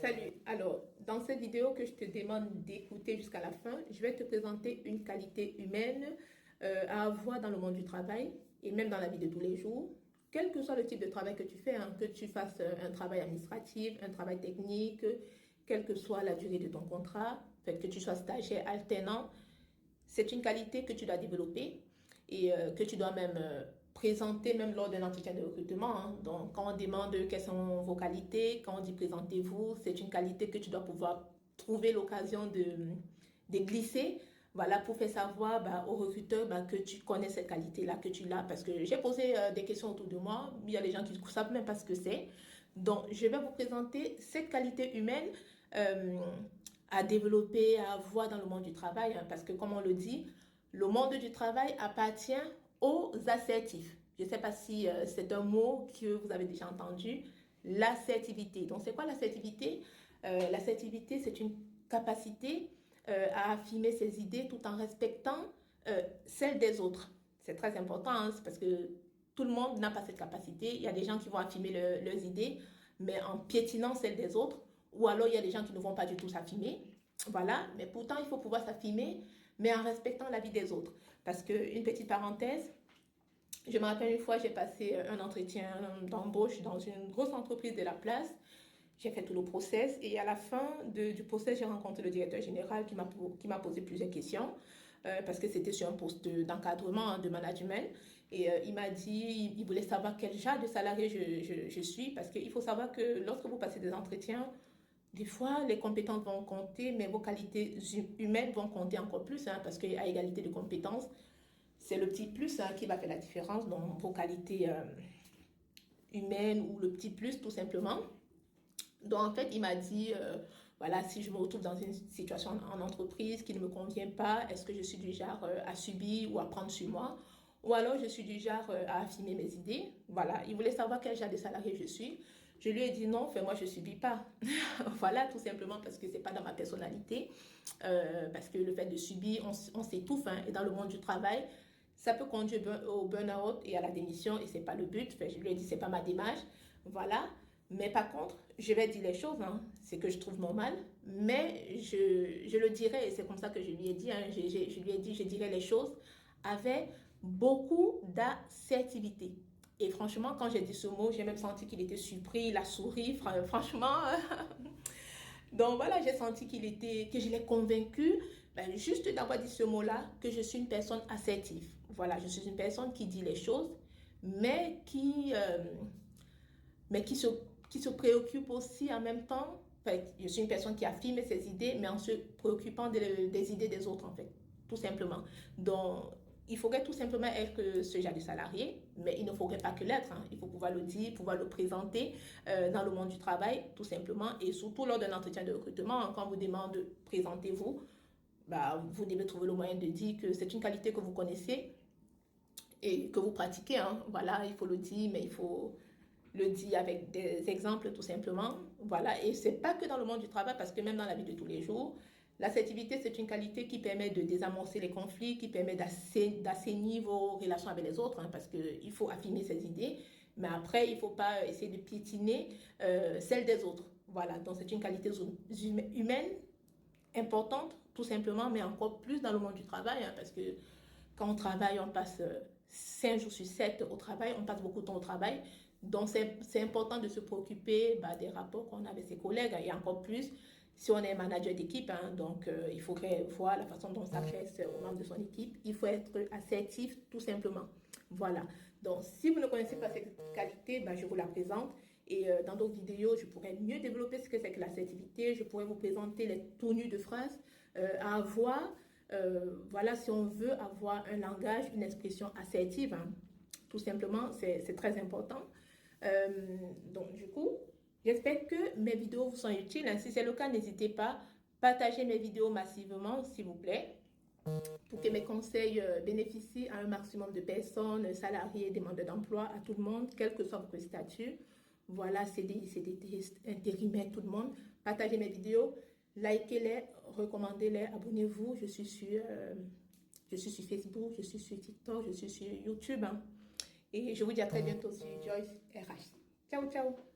Salut, alors dans cette vidéo que je te demande d'écouter jusqu'à la fin, je vais te présenter une qualité humaine à avoir dans le monde du travail et même dans la vie de tous les jours. Quel que soit le type de travail que tu fais, hein, que tu fasses un travail administratif, un travail technique, quelle que soit la durée de ton contrat, fait que tu sois stagiaire, alternant, c'est une qualité que tu dois développer et que tu dois même présenter même lors d'un entretien de recrutement, hein. Donc, quand on demande quelles sont vos qualités, quand on dit présentez-vous, c'est une qualité que tu dois pouvoir trouver l'occasion de glisser, voilà, pour faire savoir au recruteur que tu connais cette qualité-là, que tu l'as. Parce que j'ai posé des questions autour de moi, il y a des gens qui ne savent même pas ce que c'est. Donc, je vais vous présenter cette qualité humaine euh, à développer, à avoir dans le monde du travail, hein, parce que comme on le dit, le monde du travail appartient aux assertifs. Je ne sais pas si c'est un mot que vous avez déjà entendu, l'assertivité. Donc, c'est quoi l'assertivité? L'assertivité, c'est une capacité à affirmer ses idées tout en respectant celles des autres. C'est très important, hein, parce que tout le monde n'a pas cette capacité. Il y a des gens qui vont affirmer leurs idées, mais en piétinant celles des autres. Ou alors, il y a des gens qui ne vont pas du tout s'affirmer. Voilà, mais pourtant, il faut pouvoir s'affirmer, mais en respectant la vie des autres. Parce que, une petite parenthèse, je me rappelle une fois, j'ai passé un entretien d'embauche dans une grosse entreprise de la place. J'ai fait tout le process et à la fin du process, j'ai rencontré le directeur général qui m'a posé plusieurs questions parce que c'était sur un poste d'encadrement, de management. Et il m'a dit, il voulait savoir quel genre de salarié je suis parce qu'il faut savoir que lorsque vous passez des entretiens, des fois, les compétences vont compter, mais vos qualités humaines vont compter encore plus, hein, parce qu'à égalité de compétences, c'est le petit plus, hein, qui va faire la différence dans vos qualités humaines ou le petit plus, tout simplement. Donc, en fait, il m'a dit, voilà, si je me retrouve dans une situation en entreprise qui ne me convient pas, est-ce que je suis du genre à subir ou à prendre sur moi? Ou alors, je suis du genre à affirmer mes idées. Voilà, il voulait savoir quel genre de salarié je suis. Je lui ai dit non, moi, je ne subis pas. Voilà, tout simplement parce que ce n'est pas dans ma personnalité. Parce que le fait de subir, on s'étouffe, hein, et dans le monde du travail, ça peut conduire au burn-out et à la démission, et ce n'est pas le but. Enfin, je lui ai dit, ce n'est pas ma démarche. Voilà. Mais par contre, je vais dire les choses, hein, c'est que je trouve normal, mais je le dirai, et c'est comme ça que je lui ai dit, hein, je lui ai dit, je dirai les choses avec beaucoup d'assertivité. Et franchement, quand j'ai dit ce mot, j'ai même senti qu'il était surpris, il a souri, franchement. Donc voilà, j'ai senti que je l'ai convaincu, juste d'avoir dit ce mot-là, que je suis une personne assertive. Voilà, je suis une personne qui dit les choses, mais qui se préoccupe aussi en même temps. Enfin, je suis une personne qui affirme ses idées, mais en se préoccupant des idées des autres, en fait, tout simplement. Donc, il faudrait tout simplement être ce genre de salarié, mais il ne faudrait pas que l'être, hein. Il faut pouvoir le dire, pouvoir le présenter dans le monde du travail, tout simplement, et surtout lors d'un entretien de recrutement, hein, quand on vous demande présentez-vous, vous devez trouver le moyen de dire que c'est une qualité que vous connaissez et que vous pratiquez, hein. Voilà, il faut le dire, mais il faut le dire avec des exemples tout simplement. Voilà, et c'est pas que dans le monde du travail, parce que même dans la vie de tous les jours, l'assertivité, c'est une qualité qui permet de désamorcer les conflits, qui permet d'assainir vos relations avec les autres, hein, parce qu'il faut affirmer ses idées, mais après, il ne faut pas essayer de piétiner celles des autres. Voilà, donc c'est une qualité humaine importante, tout simplement, mais encore plus dans le monde du travail, hein, parce que quand on travaille, on passe 5 jours sur 7 au travail, on passe beaucoup de temps au travail. Donc, c'est important de se préoccuper des rapports qu'on a avec ses collègues, et encore plus si on est manager d'équipe, hein. Donc, il faudrait voir la façon dont on s'adresse aux membres de son équipe. Il faut être assertif, tout simplement. Voilà. Donc, si vous ne connaissez pas cette qualité, je vous la présente. Et dans d'autres vidéos, je pourrais mieux développer ce que c'est que l'assertivité. Je pourrais vous présenter les tournures de phrases à avoir. Voilà, si on veut avoir un langage, une expression assertive, hein, tout simplement, c'est très important. Donc, du coup, j'espère que mes vidéos vous sont utiles, hein. Si c'est le cas, n'hésitez pas, partagez mes vidéos massivement, s'il vous plaît, pour que mes conseils bénéficient à un maximum de personnes, salariés, demandeurs d'emploi, à tout le monde, quel que soit votre statut. Voilà, c'est des intérimaires, tout le monde. Partagez mes vidéos, likez-les, recommandez-les, abonnez-vous. Je suis sur Facebook, je suis sur TikTok, je suis sur YouTube, hein. Et je vous dis à très bientôt sur Joyce RH. Ciao, ciao!